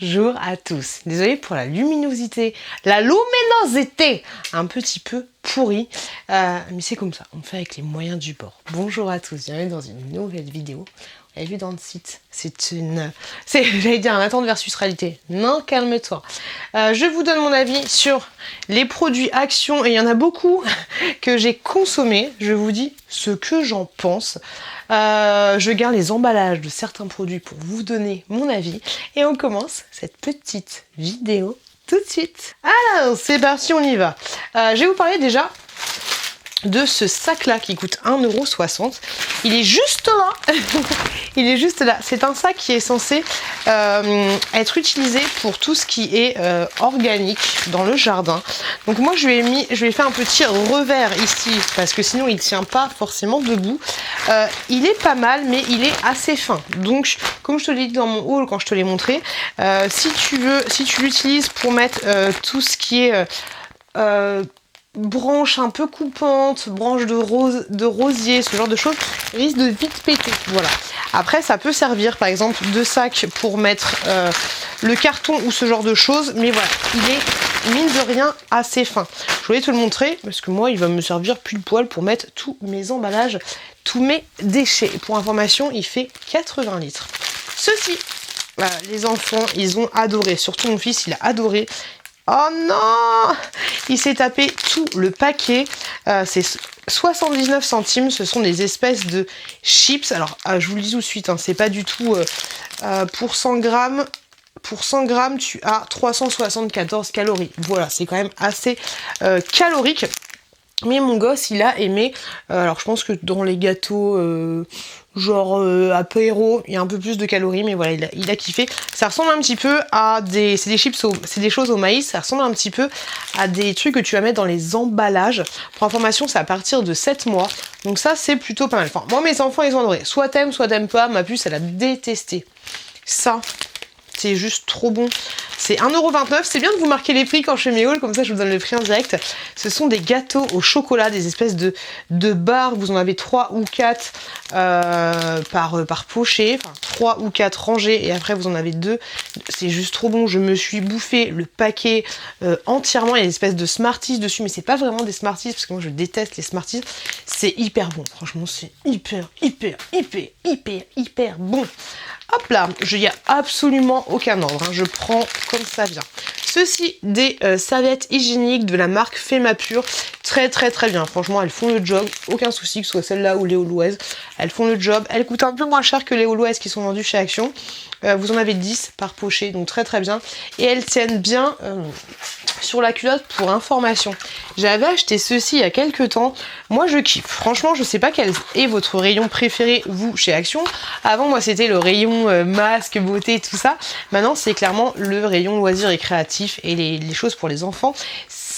Bonjour à tous. Désolée pour la luminosité, la luminosité un petit peu pourrie, mais c'est comme ça, on fait avec les moyens du bord. Bonjour à tous, bienvenue dans une nouvelle vidéo. Vous l'avez vu dans le site, j'allais dire un attente versus réalité. Non, calme-toi. Je vous donne mon avis sur les produits Action, et il y en a beaucoup que j'ai consommés. Je vous dis ce que j'en pense. Je garde les emballages de certains produits pour vous donner mon avis. Et on commence cette petite vidéo tout de suite. Alors, c'est parti, on y va. Je vais vous parler déjà de ce sac-là qui coûte 1,60 €. Il est juste là. Il est juste là. C'est un sac qui est censé être utilisé pour tout ce qui est organique dans le jardin. Donc moi je lui ai fait un petit revers ici parce que sinon il tient pas forcément debout. Il est pas mal mais il est assez fin. Donc comme je te l'ai dit dans mon haul quand je te l'ai montré, si tu l'utilises pour mettre tout ce qui est branches un peu coupantes, branches de rosier, ce genre de choses, risque de vite péter. Voilà. Après, ça peut servir, par exemple, de sac pour mettre le carton ou ce genre de choses. Mais voilà, il est, mine de rien, assez fin. Je voulais te le montrer parce que moi, il va me servir pile poil pour mettre tous mes emballages, tous mes déchets. Et pour information, il fait 80 litres. Ceci, voilà, les enfants, ils ont adoré. Surtout mon fils, il a adoré. Oh non! Il s'est tapé tout le paquet. C'est 79 centimes. Ce sont des espèces de chips. Alors, je vous le dis tout de suite, hein, c'est pas du tout pour 100 grammes. Pour 100 grammes, tu as 374 calories. Voilà, c'est quand même assez calorique. Mais mon gosse, il a aimé. Alors, je pense que dans les gâteaux, genre apéro, il y a un peu plus de calories, mais voilà, il a kiffé. Ça ressemble un petit peu à des... C'est des chips, c'est des choses au maïs. Ça ressemble un petit peu à des trucs que tu vas mettre dans les emballages. Pour information, c'est à partir de 7 mois. Donc ça, c'est plutôt pas mal. Enfin, moi, mes enfants, ils ont adoré. Soit t'aimes pas. Ma puce, elle a détesté. Ça, c'est juste trop bon. C'est 1,29 €. C'est bien de vous marquer les prix quand je fais mes hauls, comme ça je vous donne le prix en direct. Ce sont des gâteaux au chocolat, des espèces de barres. Vous en avez 3 ou 4 par pochet, enfin 3 ou 4 rangées, et après vous en avez 2. C'est juste trop bon. Je me suis bouffé le paquet entièrement. Il y a des espèces de Smarties dessus, mais c'est pas vraiment des Smarties, parce que moi je déteste les Smarties. C'est hyper bon. Franchement, c'est hyper bon. Hop là, il n'y a absolument aucun ordre, hein. Je prends comme ça vient. Ceci, des serviettes hygiéniques de la marque Femapur. Très bien. Franchement, elles font le job. Aucun souci que ce soit celle-là ou les Always. Elles font le job. Elles coûtent un peu moins cher que les Always qui sont vendues chez Action. Vous en avez 10 par pochet, donc très bien. Et elles tiennent bien sur la culotte. Pour information, j'avais acheté ceci il y a quelques temps. Moi, je kiffe. Franchement, je sais pas quel est votre rayon préféré, vous, chez Action. Avant, moi, c'était le rayon masque, beauté, tout ça. Maintenant, c'est clairement le rayon loisirs et créatifs et les choses pour les enfants.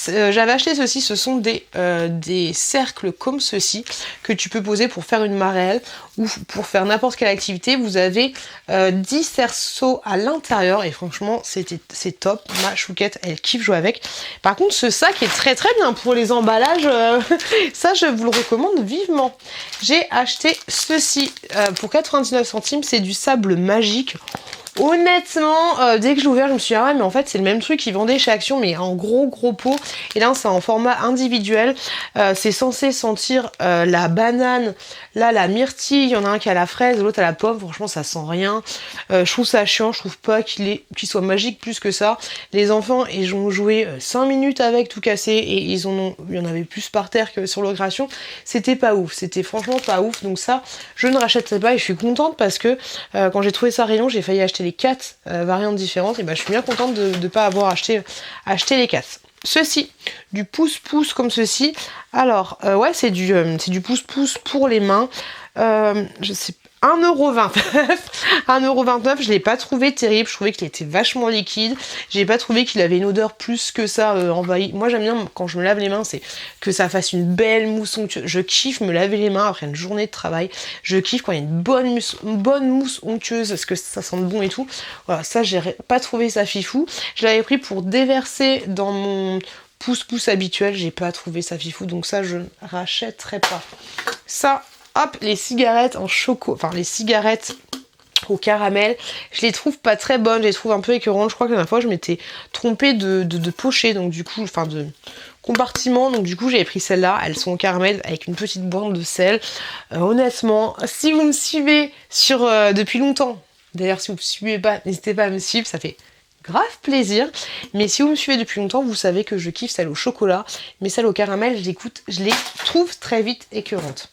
J'avais acheté ceci, ce sont des cercles comme ceci que tu peux poser pour faire une marelle ou pour faire n'importe quelle activité. Vous avez 10 cerceaux à l'intérieur et franchement c'est top. Ma chouquette, elle kiffe jouer avec. Par contre, ce sac est très bien pour les emballages. Ça, je vous le recommande vivement. J'ai acheté ceci pour 99 centimes. C'est du sable magique. Honnêtement, dès que je l'ai ouvert, je me suis dit ah ouais, mais en fait c'est le même truc qu'ils vendaient chez Action, mais en gros pot. Et là c'est en format individuel. C'est censé sentir la banane, là la myrtille, il y en a un qui a la fraise, l'autre à la pomme. Franchement, ça sent rien. Je trouve ça chiant, je trouve pas qu'il soit magique plus que ça. Les enfants, ils ont joué 5 minutes avec, tout cassé, et il y en avait plus par terre que sur l'occasion. C'était pas ouf, c'était franchement pas ouf. Donc ça, je ne rachèterai pas et je suis contente parce que quand j'ai trouvé ça rayon, j'ai failli acheter les 4 variantes différentes, et ben je suis bien contente de ne pas avoir acheté les 4. Ceci, du pouce-pouce comme ceci. Alors, ouais, c'est du pouce-pouce pour les mains. Je sais 1,29 €. 1,29 €, je l'ai pas trouvé terrible. Je trouvais qu'il était vachement liquide. J'ai pas trouvé qu'il avait une odeur plus que ça envahie. Moi, j'aime bien quand je me lave les mains, c'est que ça fasse une belle mousse onctueuse. Je kiffe me laver les mains après une journée de travail. Je kiffe quand il y a une bonne mousse onctueuse parce que ça sent bon et tout. Voilà, ça, j'ai pas trouvé ça fifou. Je l'avais pris pour déverser dans mon pouce-pouce habituel. J'ai pas trouvé ça fifou, donc ça, je ne rachèterai pas. Ça, hop, les cigarettes en choco, enfin les cigarettes au caramel. Je les trouve pas très bonnes, je les trouve un peu écœurantes. Je crois que la dernière fois je m'étais trompée de pochée, donc du coup, enfin de compartiment, donc du coup j'avais pris celle-là. Elles sont au caramel avec une petite bande de sel. Honnêtement, si vous me suivez sur depuis longtemps, d'ailleurs si vous me suivez pas, n'hésitez pas à me suivre, ça fait grave plaisir. Mais si vous me suivez depuis longtemps, vous savez que je kiffe celle au chocolat, mais celle au caramel, je les trouve très vite écœurantes.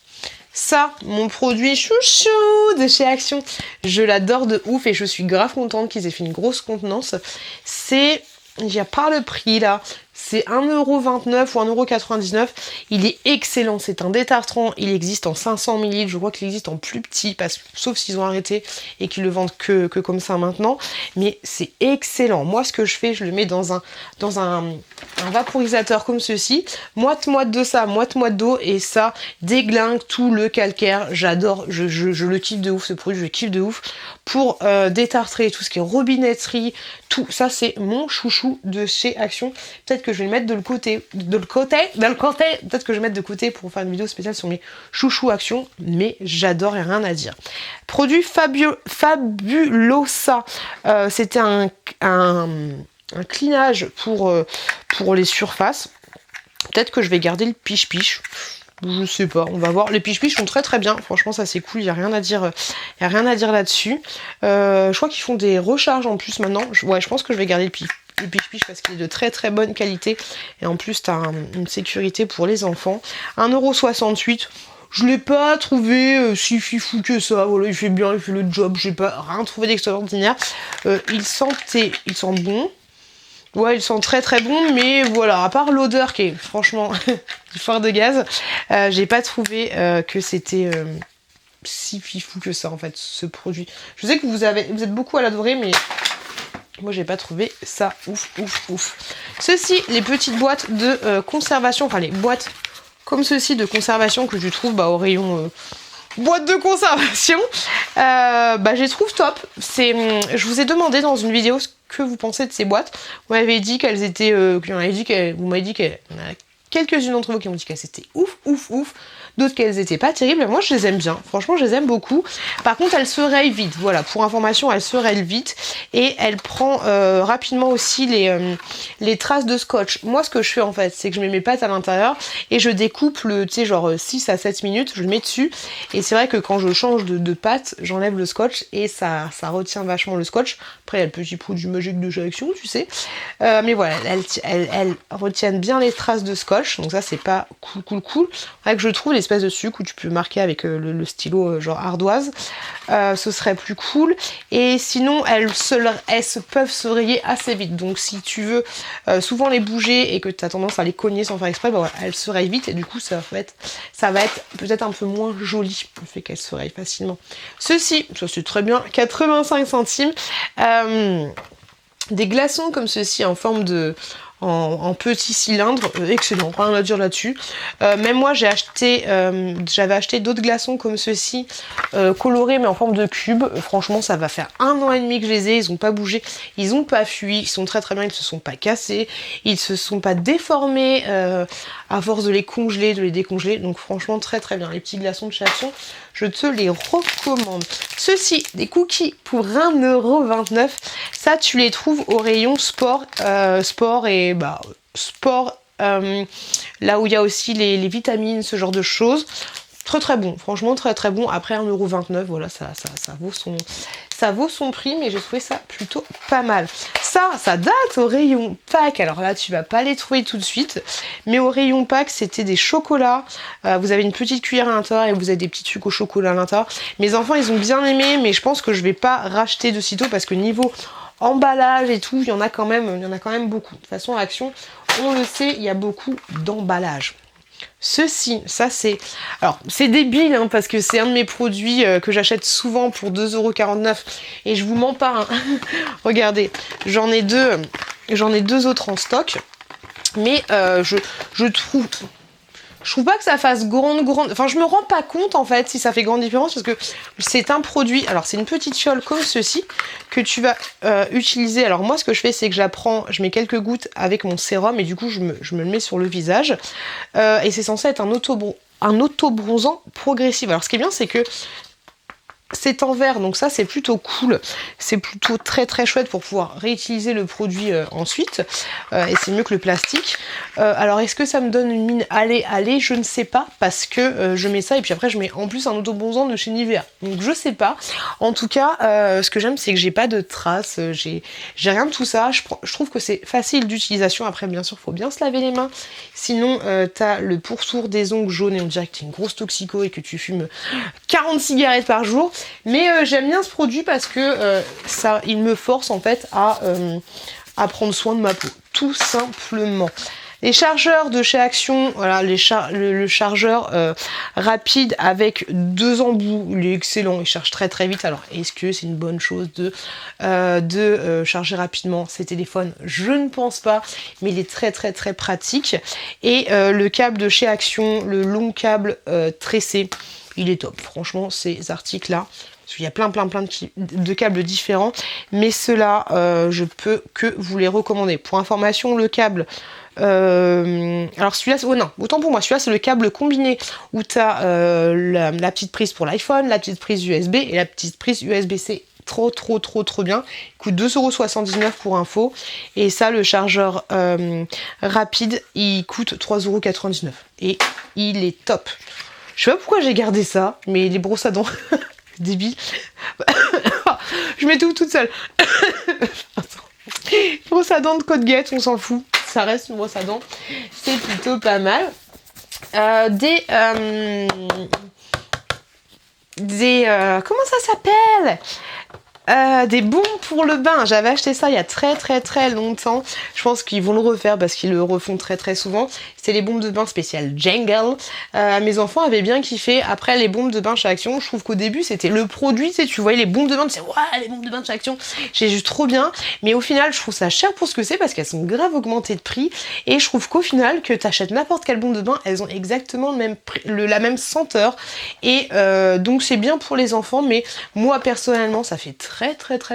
Ça, mon produit chouchou de chez Action, je l'adore de ouf et je suis grave contente qu'ils aient fait une grosse contenance. C'est, il n'y a pas le prix là, c'est 1,29€ ou 1,99€. Il est excellent, c'est un détartrant, il existe en 500 ml, je crois qu'il existe en plus petit, sauf s'ils ont arrêté et qu'ils le vendent que comme ça maintenant. Mais c'est excellent. Moi, ce que je fais, je le mets dans un vaporisateur comme ceci, moite de ça, moite d'eau, et ça déglingue tout le calcaire. J'adore, je le kiffe de ouf ce produit, je le kiffe de ouf pour détartrer tout ce qui est robinetterie, tout ça, c'est mon chouchou de chez Action. Peut-être que je vais le mettre de le côté, peut-être que je vais mettre de côté pour faire une vidéo spéciale sur mes chouchous Action, mais j'adore et rien à dire. Produit Fabulosa, c'était un cleanage pour les surfaces. Peut-être que je vais garder le piche-piche. Je sais pas, on va voir. Les piche-piche sont très bien. Franchement, ça c'est cool. Il n'y a rien à dire. Il y a rien à dire là-dessus. Je crois qu'ils font des recharges en plus maintenant. Ouais, je pense que je vais garder le piche-piche parce qu'il est de très bonne qualité. Et en plus, t'as une sécurité pour les enfants. 1,68€. Je l'ai pas trouvé si fifou que ça. Voilà, il fait bien, il fait le job. J'ai pas rien trouvé d'extraordinaire. Il sent bon. Ouais, ils sont très bons, mais voilà, à part l'odeur qui est franchement du fort de gaz, j'ai pas trouvé que c'était si fifou que ça en fait, ce produit. Je sais que vous êtes beaucoup à l'adorer, mais moi j'ai pas trouvé ça ouf. Ceci, les petites boîtes de conservation, enfin les boîtes comme ceci de conservation que je trouve au rayon boîte de conservation, je les trouve top. Je vous ai demandé dans une vidéo ce que vous pensez de ces boîtes. Vous m'avez dit qu'elles étaient, vous m'avez dit qu'il y en a quelques-unes d'entre vous qui m'ont dit qu'elles étaient ouf, d'autres qu'elles étaient pas terribles. Moi je les aime bien, franchement je les aime beaucoup. Par contre elles se rayent vite, voilà, pour information elles se rayent vite et elle prend rapidement aussi les traces de scotch. Moi ce que je fais en fait, c'est que je mets mes pâtes à l'intérieur et je découpe tu sais genre 6 à 7 minutes, je le mets dessus et c'est vrai que quand je change de pâte, j'enlève le scotch et ça retient vachement le scotch. Après il y a le petit produit magique de chez Action, tu sais. Mais voilà, elles retiennent bien les traces de scotch, donc ça c'est pas cool. Avec je trouve l'espèce de sucre où tu peux marquer avec le stylo genre ardoise, ce serait plus cool. Et sinon elles peuvent se rayer assez vite, donc si tu veux souvent les bouger et que tu as tendance à les cogner sans faire exprès, voilà, elles se rayent vite et du coup ça va être peut-être un peu moins joli le fait qu'elles se rayent facilement. Ceci, ça c'est très bien, 85 centimes. Des glaçons comme ceci en forme en petit cylindre, excellent, rien à dire là-dessus. Même moi j'avais acheté d'autres glaçons comme ceux-ci, colorés mais en forme de cube. Franchement ça va faire 1 an et demi que je les ai, ils ont pas bougé, ils ont pas fui, ils sont très bien, ils se sont pas cassés, ils se sont pas déformés à force de les congeler, de les décongeler. Donc franchement très bien, les petits glaçons de chez Action, je te les recommande. Ceci, des cookies pour 1,29€. Ça, tu les trouves au rayon sport et sport, là où il y a aussi les vitamines, ce genre de choses. Très bon, franchement très bon. Après 1,29€, voilà, ça vaut son prix, mais j'ai trouvé ça plutôt pas mal. Ça date au rayon pack. Alors là, tu vas pas les trouver tout de suite, mais au rayon pack, c'était des chocolats. Vous avez une petite cuillère à l'intérieur et vous avez des petits trucs au chocolat à l'intérieur. Mes enfants, ils ont bien aimé, mais je pense que je vais pas racheter de sitôt parce que niveau emballage et tout, il y en a quand même beaucoup. De toute façon, à Action, on le sait, il y a beaucoup d'emballage. Ceci, ça c'est... Alors, c'est débile, hein, parce que c'est un de mes produits que j'achète souvent pour 2,49€ et je vous mens pas. Hein. Regardez, j'en ai deux autres en stock, mais je trouve pas que ça fasse grande... Enfin, je me rends pas compte, en fait, si ça fait grande différence, parce que c'est un produit... Alors, c'est une petite fiole comme ceci, que tu vas utiliser. Alors, moi, ce que je fais, c'est que je mets quelques gouttes avec mon sérum, et du coup, je me le mets sur le visage. Et c'est censé être un auto-bronzant progressif. Alors, ce qui est bien, c'est que c'est en verre, donc ça c'est plutôt cool, c'est plutôt très très chouette pour pouvoir réutiliser le produit ensuite, et c'est mieux que le plastique. Alors est-ce que ça me donne une mine allez, je ne sais pas, parce que je mets ça et puis après je mets en plus un autobronzant de chez Nivea, donc je sais pas. En tout cas, ce que j'aime c'est que j'ai pas de traces, j'ai rien de tout ça, je trouve que c'est facile d'utilisation. Après bien sûr faut bien se laver les mains, sinon t'as le pourtour des ongles jaunes et on dirait que t'es une grosse toxico et que tu fumes 40 cigarettes par jour. Mais j'aime bien ce produit parce que il me force en fait à prendre soin de ma peau, tout simplement. Les chargeurs de chez Action, voilà, le chargeur rapide avec 2 embouts, il est excellent, il charge très très vite. Alors est-ce que c'est une bonne chose de charger rapidement ses téléphones? Je ne pense pas, mais il est très très très pratique. Et le câble de chez Action, le long câble tressé, il est top. Franchement, ces articles-là, parce qu'il y a plein de câbles différents, mais ceux-là, je peux que vous les recommander. Pour information, le câble... alors celui-là, oh non, autant pour moi, celui-là c'est le câble combiné où tu as la petite prise pour l'iPhone, la petite prise USB et la petite prise USB-C. Trop bien. Il coûte 2,79 € pour info. Et ça, le chargeur rapide, il coûte 3,99 €. Et il est top. Je sais pas pourquoi j'ai gardé ça, mais les brosses à dents, débile. Je mets tout toute seule. Brosse à dents de Colgate, on s'en fout. Ça reste une brosse à dents. C'est plutôt pas mal. Comment ça s'appelle? Des bons pour le bain. J'avais acheté ça il y a très longtemps. Je pense qu'ils vont le refaire parce qu'ils le refont très souvent. C'était les bombes de bain spéciales Jangle. Mes enfants avaient bien kiffé. Après les bombes de bain chez Action, je trouve qu'au début c'était le produit, tu sais, tu voyais les bombes de bain, tu sais, ouais, les bombes de bain chez Action, j'ai juste trop bien. Mais au final, je trouve ça cher pour ce que c'est parce qu'elles sont grave augmentées de prix. Et je trouve qu'au final, que t'achètes n'importe quelle bombe de bain, elles ont exactement la même senteur. Et donc c'est bien pour les enfants, mais moi personnellement, ça fait très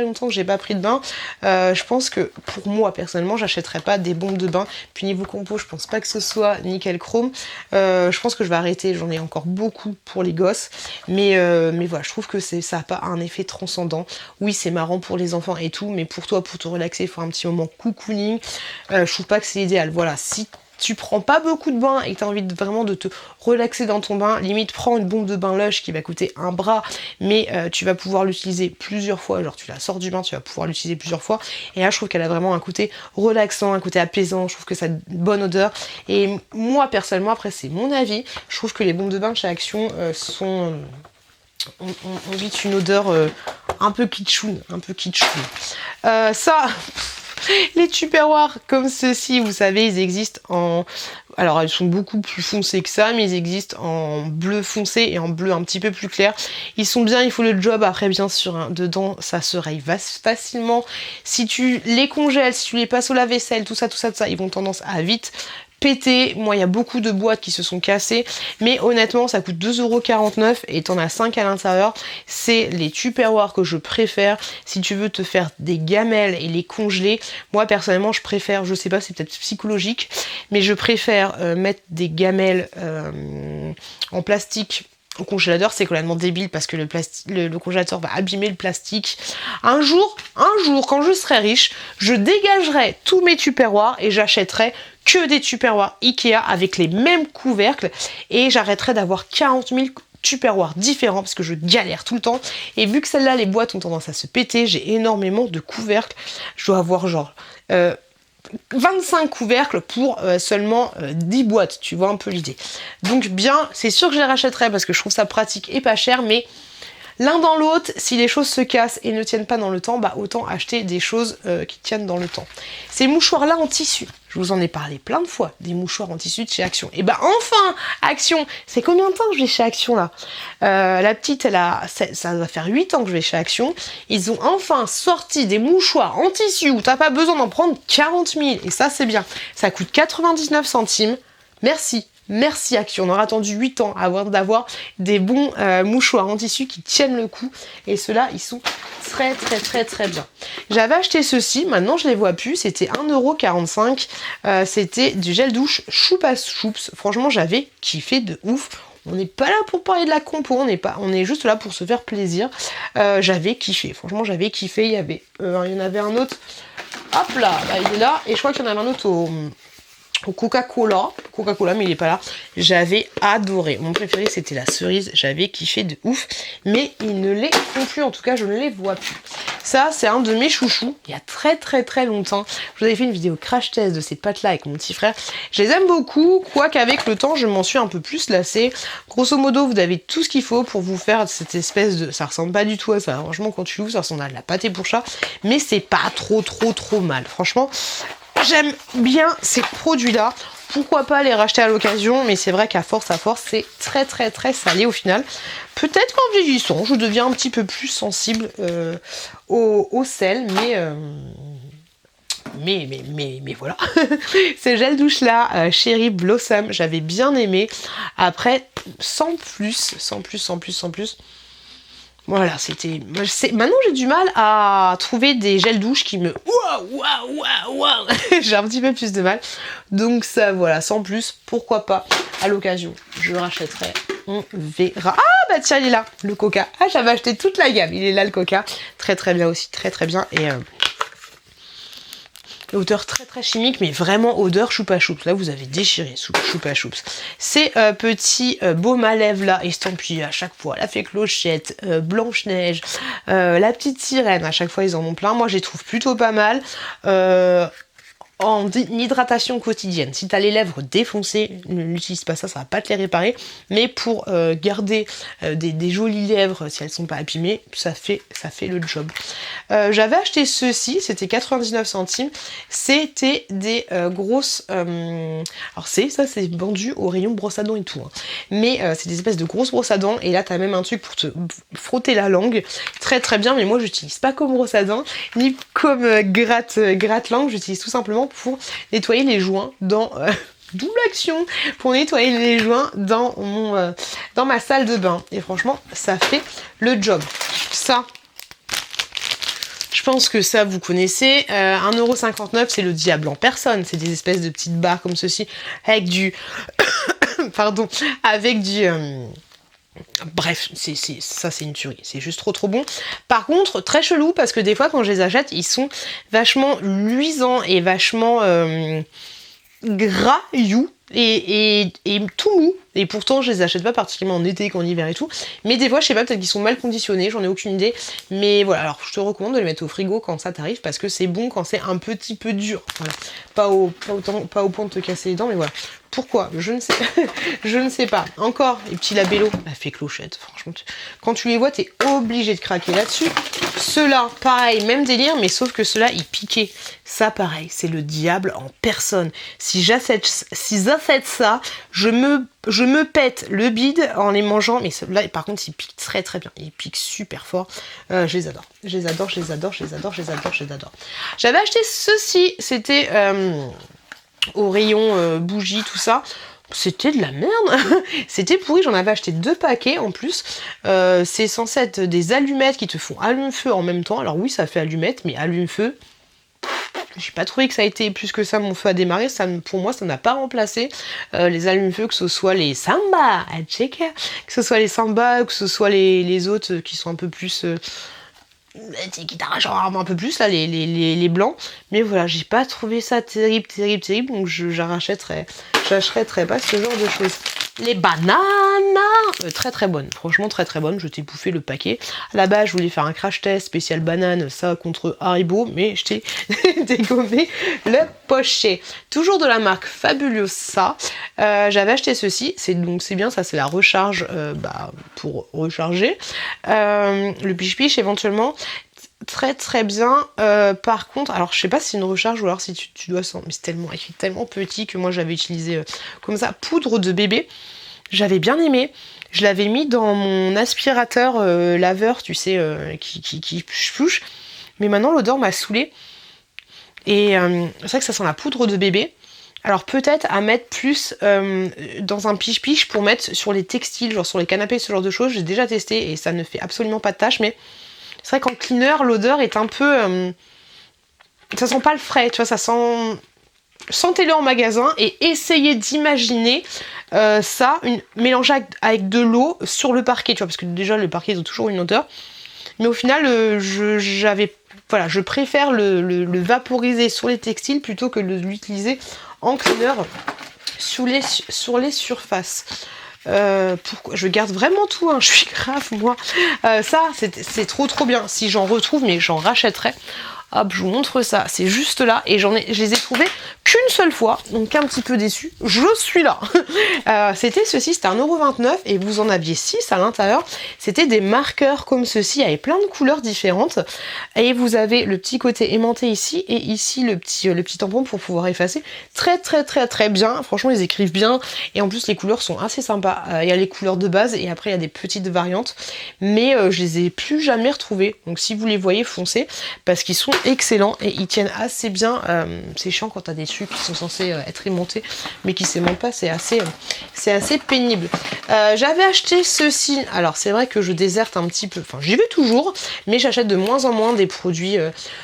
longtemps que j'ai pas pris de bain. Je pense que pour moi personnellement, j'achèterais pas des bombes de bain. Puis niveau compo, je pense pas que ce soit nickel chrome. Je pense que je vais arrêter, j'en ai encore beaucoup pour les gosses. Mais voilà, je trouve que ça n'a pas un effet transcendant. Oui, c'est marrant pour les enfants et tout, mais pour toi, pour te relaxer, faire un petit moment cocooning, je trouve pas que c'est idéal. Voilà, si tu prends pas beaucoup de bain et que tu as envie vraiment de te relaxer dans ton bain, limite prends une bombe de bain Lush qui va coûter un bras, mais tu vas pouvoir l'utiliser plusieurs fois. Genre tu la sors du bain, tu vas pouvoir l'utiliser plusieurs fois. Et là je trouve qu'elle a vraiment un côté relaxant, un côté apaisant. Je trouve que ça a une bonne odeur. Et moi personnellement, après c'est mon avis, je trouve que les bombes de bain de chez Action ont vite une odeur un peu kitschoun, ça. Les tupperwares comme ceci, vous savez, ils existent en... Alors, ils sont beaucoup plus foncés que ça, mais ils existent en bleu foncé et en bleu un petit peu plus clair. Ils sont bien, il faut le job. Après, bien sûr, hein, dedans, ça se raye facilement. Si tu les congèles, si tu les passes au lave-vaisselle, tout ça, ils vont tendance à vite péter. Moi, il y a beaucoup de boîtes qui se sont cassées, mais honnêtement, ça coûte 2,49 € et t'en as 5 à l'intérieur. C'est les tupperwares que je préfère. Si tu veux te faire des gamelles et les congeler, moi, personnellement, je préfère, je sais pas, c'est peut-être psychologique, mais je préfère mettre des gamelles en plastique au congélateur. C'est complètement débile parce que le congélateur va abîmer le plastique. Un jour, quand je serai riche, je dégagerai tous mes tupperwares et j'achèterai que des tupperwares Ikea avec les mêmes couvercles et j'arrêterai d'avoir 40 000 tupperwares différents parce que je galère tout le temps. Et vu que celles-là, les boîtes ont tendance à se péter, j'ai énormément de couvercles. Je dois avoir genre 25 couvercles pour seulement 10 boîtes, tu vois un peu l'idée. Donc bien, c'est sûr que je les rachèterai parce que je trouve ça pratique et pas cher, mais l'un dans l'autre, si les choses se cassent et ne tiennent pas dans le temps, bah autant acheter des choses qui tiennent dans le temps. Ces mouchoirs-là en tissu, je vous en ai parlé plein de fois, des mouchoirs en tissu de chez Action. Et bah enfin, Action, c'est combien de temps que je vais chez Action là? La petite, ça va faire 8 ans que je vais chez Action. Ils ont enfin sorti des mouchoirs en tissu où t'as pas besoin d'en prendre 40 000. Et ça c'est bien. Ça coûte 99 centimes. Merci Action, on aura attendu 8 ans avant d'avoir des bons mouchoirs en tissu qui tiennent le coup. Et ceux-là, ils sont très bien. J'avais acheté ceux-ci, maintenant je les vois plus, c'était 1,45 €. C'était du gel douche Choupa Choups. Franchement, j'avais kiffé de ouf. On n'est pas là pour parler de la compo, on est juste là pour se faire plaisir. J'avais kiffé, franchement j'avais kiffé. Il y en avait un autre, hop là, il est là, et je crois qu'il y en avait un autre au Coca-Cola, mais il est pas là. J'avais adoré. Mon préféré c'était la cerise. J'avais kiffé de ouf. Mais ils ne les font plus. En tout cas, je ne les vois plus. Ça, c'est un de mes chouchous. Il y a très longtemps. Je vous avais fait une vidéo crash test de ces pâtes là avec mon petit frère. Je les aime beaucoup. Quoiqu'avec le temps, je m'en suis un peu plus lassée. Grosso modo, vous avez tout ce qu'il faut pour vous faire cette espèce de... Ça ressemble pas du tout à ça. Franchement, quand tu l'ouvres, ça ressemble à de la pâté pour chat. Mais c'est pas trop mal. Franchement... J'aime bien ces produits-là. Pourquoi pas les racheter à l'occasion, mais c'est vrai qu'à force, c'est très salé au final. Peut-être qu'en vieillissant, je deviens un petit peu plus sensible au sel, mais voilà. Ces gels douche là, Cherry Blossom, j'avais bien aimé. Après, sans plus. Voilà, c'était... Maintenant, j'ai du mal à trouver des gels douche qui me... Waouh. J'ai un petit peu plus de mal. Donc ça, voilà, sans plus, pourquoi pas, à l'occasion, je rachèterai. On verra. Ah, bah tiens, il est là, le Coca. Ah, j'avais acheté toute la gamme. Il est là, le Coca. Très bien aussi, très bien. Et... odeur très chimique, mais vraiment odeur choupa choups. Là, vous avez déchiré choupa choups. Ces petits baumes à lèvres là, estampillés à chaque fois. La fée Clochette, Blanche-Neige, la petite sirène. À chaque fois, ils en ont plein. Moi, je les trouve plutôt pas mal. En hydratation quotidienne. Si t'as les lèvres défoncées, n'utilise pas ça, ça va pas te les réparer. Mais pour garder des jolies lèvres, si elles sont pas abîmées, ça fait le job. J'avais acheté ceci, c'était 99 centimes. C'était des grosses... alors c'est vendu au rayon brosse à dents et tout. Hein. Mais c'est des espèces de grosses brosses à dents. Et là, t'as même un truc pour te frotter la langue. Très bien, mais moi, j'utilise pas comme brosse à dents, ni comme gratte-langue. J'utilise tout simplement pour nettoyer les joints dans... double action pour nettoyer les joints dans ma salle de bain. Et franchement, ça fait le job. Ça, je pense que ça, vous connaissez. 1,59 €, c'est le diable en personne. C'est des espèces de petites barres comme ceci, avec du... Pardon. Avec du... Bref, ça c'est une tuerie, c'est juste trop bon. Par contre, très chelou, parce que des fois quand je les achète, ils sont vachement luisants et vachement gras, et tout mou. Et pourtant, je les achète pas particulièrement en été qu'en hiver et tout. Mais des fois, je sais pas, peut-être qu'ils sont mal conditionnés, j'en ai aucune idée. Mais voilà, alors je te recommande de les mettre au frigo quand ça t'arrive, parce que c'est bon quand c'est un petit peu dur. Voilà. Pas au point de te casser les dents, mais voilà. Pourquoi? Je ne sais je ne sais pas. Encore les petits labellos, la fée Clochette, franchement. Quand tu les vois, t'es obligé de craquer là-dessus. Ceux-là, pareil, même délire, mais sauf que ceux-là, ils piquaient. Ça, pareil, c'est le diable en personne. Si j'achète ça, je me pète le bide en les mangeant, mais là, par contre, ils piquent très bien. Ils piquent super fort. Je les adore. J'avais acheté ceci, c'était... au rayon bougies, tout ça, c'était de la merde. C'était pourri, j'en avais acheté 2 paquets en plus. C'est censé être des allumettes qui te font allume-feu en même temps. Alors oui, ça fait allumette, mais allume-feu, j'ai pas trouvé que ça a été plus que ça, mon feu a démarré. Ça, pour moi, ça n'a pas remplacé les allume-feu, que ce soit les Samba, que ce soit les Samba, que ce soit les autres qui sont un peu plus... qui t'arrachent un peu plus là, les blancs, mais voilà, j'ai pas trouvé ça terrible, donc j'achèterais pas ce genre de choses. Les bananes, très bonnes, franchement très bonnes. Je t'ai bouffé le paquet. À la base, je voulais faire un crash test spécial banane, ça contre Haribo, mais je t'ai dégommé le pochet. Toujours de la marque Fabulosa. J'avais acheté ceci, donc c'est bien, ça c'est la recharge pour recharger. Le piche-piche éventuellement. Très bien. Par contre, alors je sais pas si c'est une recharge ou alors si tu dois mais c'est tellement petit que moi j'avais utilisé comme ça, poudre de bébé. J'avais bien aimé. Je l'avais mis dans mon aspirateur laveur, tu sais, qui pouche. Mais maintenant l'odeur m'a saoulée. Et c'est vrai que ça sent la poudre de bébé. Alors peut-être à mettre plus dans un piche-piche pour mettre sur les textiles, genre sur les canapés, ce genre de choses. J'ai déjà testé et ça ne fait absolument pas de tâche, mais c'est vrai qu'en cleaner, l'odeur est un peu... ça sent pas le frais, tu vois, ça sent sentez-le en magasin et essayez d'imaginer ça, mélangé avec de l'eau sur le parquet, tu vois, parce que déjà le parquet ils ont toujours une odeur. Mais au final, voilà, je préfère le vaporiser sur les textiles plutôt que de l'utiliser en cleaner sur les surfaces. Pourquoi je garde vraiment tout, hein, je suis grave moi. Ça, c'est trop bien. Si j'en retrouve, mais j'en rachèterai. Hop, je vous montre ça, c'est juste là et je les ai trouvés qu'une seule fois, donc un petit peu déçue. Je suis là. C'était ceci, c'était 1,29€ et vous en aviez 6 à l'intérieur. C'était des marqueurs comme ceci avec plein de couleurs différentes et vous avez le petit côté aimanté ici et ici le petit tampon pour pouvoir effacer. Très bien. Franchement, ils écrivent bien et en plus les couleurs sont assez sympas. Il y a les couleurs de base et après il y a des petites variantes, mais je les ai plus jamais retrouvés. Donc si vous les voyez, foncez parce qu'ils sont excellents et ils tiennent assez bien. C'est chiant quand t'as des trucs qui sont censés être aimantés mais qui s'aimantent pas, c'est assez pénible. J'avais acheté ceci, alors c'est vrai que je déserte un petit peu, enfin j'y vais toujours, mais j'achète de moins en moins des produits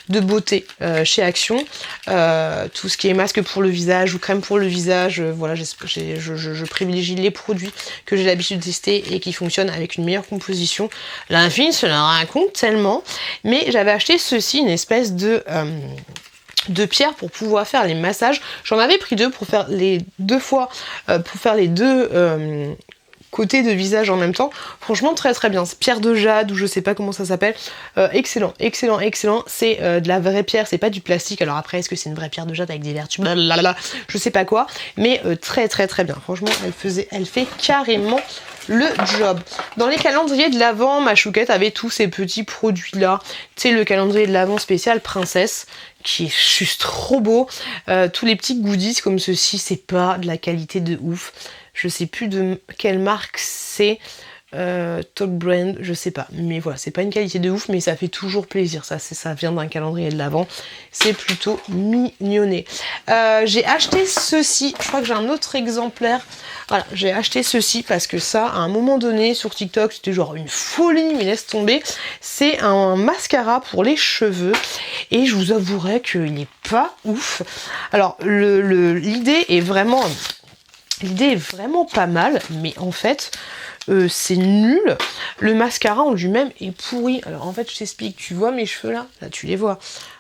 de beauté chez Action. Tout ce qui est masque pour le visage ou crème pour le visage, voilà, je privilégie les produits que j'ai l'habitude de tester et qui fonctionnent avec une meilleure composition. L'infini se la raconte tellement, mais j'avais acheté ceci, une espèce de pierre pour pouvoir faire les massages. J'en avais pris 2 pour faire les 2 fois, pour faire les 2 côtés de visage en même temps. Franchement très bien. C'est pierre de jade ou je sais pas comment ça s'appelle. Excellent. C'est de la vraie pierre, c'est pas du plastique. Alors après, est-ce que c'est une vraie pierre de jade avec des vertus, blablabla, je sais pas quoi, mais très bien. Franchement, elle fait carrément le job. Dans les calendriers de l'Avent, ma chouquette avait tous ces petits produits là. Tu sais, le calendrier de l'Avent spécial princesse qui est juste trop beau. Tous les petits goodies comme ceci, c'est pas de la qualité de ouf. Je sais plus de quelle marque c'est. Talk Brand, je sais pas, mais voilà, c'est pas une qualité de ouf, mais ça fait toujours plaisir. Ça vient d'un calendrier de l'Avent, c'est plutôt mignonné. J'ai acheté ceci, je crois que j'ai un autre exemplaire. Voilà, j'ai acheté ceci parce que ça, à un moment donné sur TikTok, c'était genre une folie, mais laisse tomber. C'est un mascara pour les cheveux et je vous avouerai qu'il n'est pas ouf. Alors l'idée est vraiment pas mal, mais en fait c'est nul. Le mascara en lui-même est pourri. Alors en fait je t'explique, tu vois mes cheveux là tu les vois.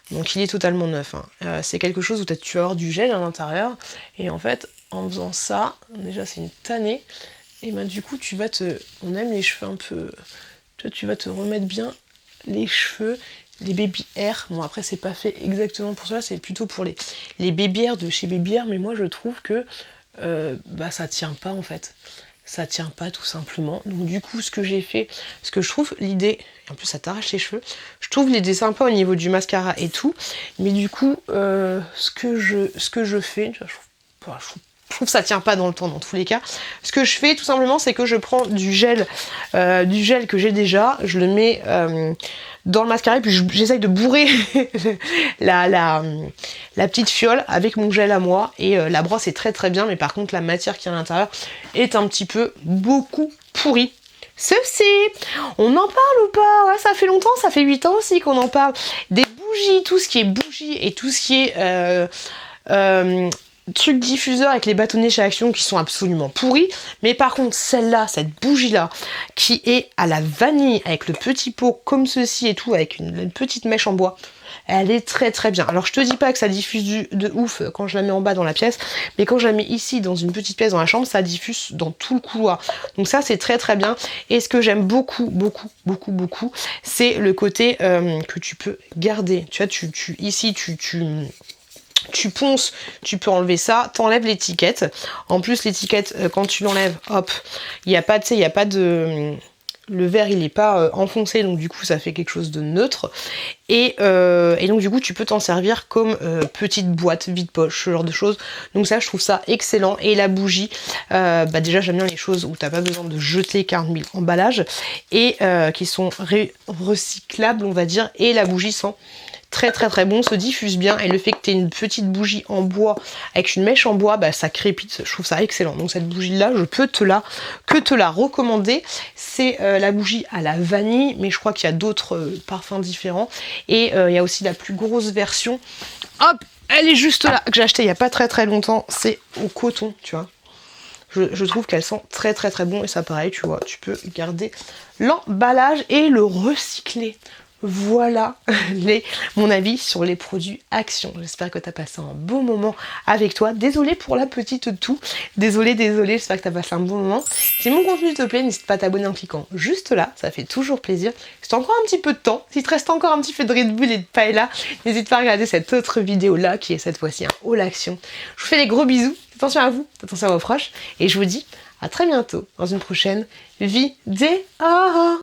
Donc il est totalement neuf, hein. C'est quelque chose où tu vas avoir du gel à l'intérieur et en fait en faisant ça, déjà c'est une tannée et ben du coup on aime les cheveux un peu, tu vas te remettre bien les cheveux, les baby hair. Bon après c'est pas fait exactement pour cela, c'est plutôt pour les baby hair de chez Baby Hair, mais moi je trouve que ça tient pas en fait. Ça tient pas tout simplement. Donc du coup ce que j'ai fait, ce que je trouve l'idée, en plus ça t'arrache les cheveux, je trouve l'idée sympa au niveau du mascara et tout, mais du coup ce que je fais, je trouve que ça tient pas dans le temps dans tous les cas. Ce que je fais tout simplement c'est que je prends du gel que j'ai déjà, je le mets dans le mascara et puis j'essaye de bourrer la petite fiole avec mon gel à moi et la brosse est très bien, mais par contre la matière qui est à l'intérieur est un petit peu beaucoup pourrie. Ceci, on en parle ou pas? Ouais, ça fait longtemps, ça fait 8 ans aussi qu'on en parle. Des bougies, tout ce qui est bougies et tout ce qui est trucs diffuseurs avec les bâtonnets chez Action qui sont absolument pourris, mais par contre celle-là, cette bougie-là, qui est à la vanille avec le petit pot comme ceci et tout, avec une petite mèche en bois, elle est très bien. Alors je te dis pas que ça diffuse de ouf quand je la mets en bas dans la pièce, mais quand je la mets ici dans une petite pièce dans la chambre, ça diffuse dans tout le couloir. Donc ça c'est très bien. Et ce que j'aime beaucoup, c'est le côté que tu peux garder. Tu vois, ici tu ponces, tu peux enlever ça, t'enlèves l'étiquette. En plus l'étiquette, quand tu l'enlèves, hop, il n'y a pas de... Le verre il n'est pas enfoncé, donc du coup ça fait quelque chose de neutre. Et donc du coup tu peux t'en servir comme petite boîte vide-poche, ce genre de choses. Donc ça je trouve ça excellent. Et la bougie, déjà j'aime bien les choses où t'as pas besoin de jeter 40 000 emballages et qui sont recyclables on va dire. Et la bougie sent très très très bon, se diffuse bien, et le fait que tu aies une petite bougie en bois avec une mèche en bois, bah ça crépite, je trouve ça excellent. Donc cette bougie là, je peux te la recommander. C'est la bougie à la vanille, mais je crois qu'il y a d'autres parfums différents, et il y a aussi la plus grosse version. Hop, elle est juste là, que j'ai acheté il n'y a pas très très longtemps, c'est au coton, tu vois. Je trouve qu'elle sent très très très bon, et ça pareil, tu vois, tu peux garder l'emballage et le recycler. Voilà mon avis sur les produits Action. J'espère que tu as passé un bon moment avec toi. Désolée pour la petite toux. Désolée, j'espère que tu as passé un bon moment. Si mon contenu te plaît, n'hésite pas à t'abonner en cliquant juste là. Ça fait toujours plaisir. Si tu as encore un petit peu de temps, si te reste encore un petit peu de Red Bull et de paella, n'hésite pas à regarder cette autre vidéo là qui est cette fois-ci un haul Action. Je vous fais des gros bisous. Attention à vous, attention à vos proches. Et je vous dis à très bientôt dans une prochaine vidéo.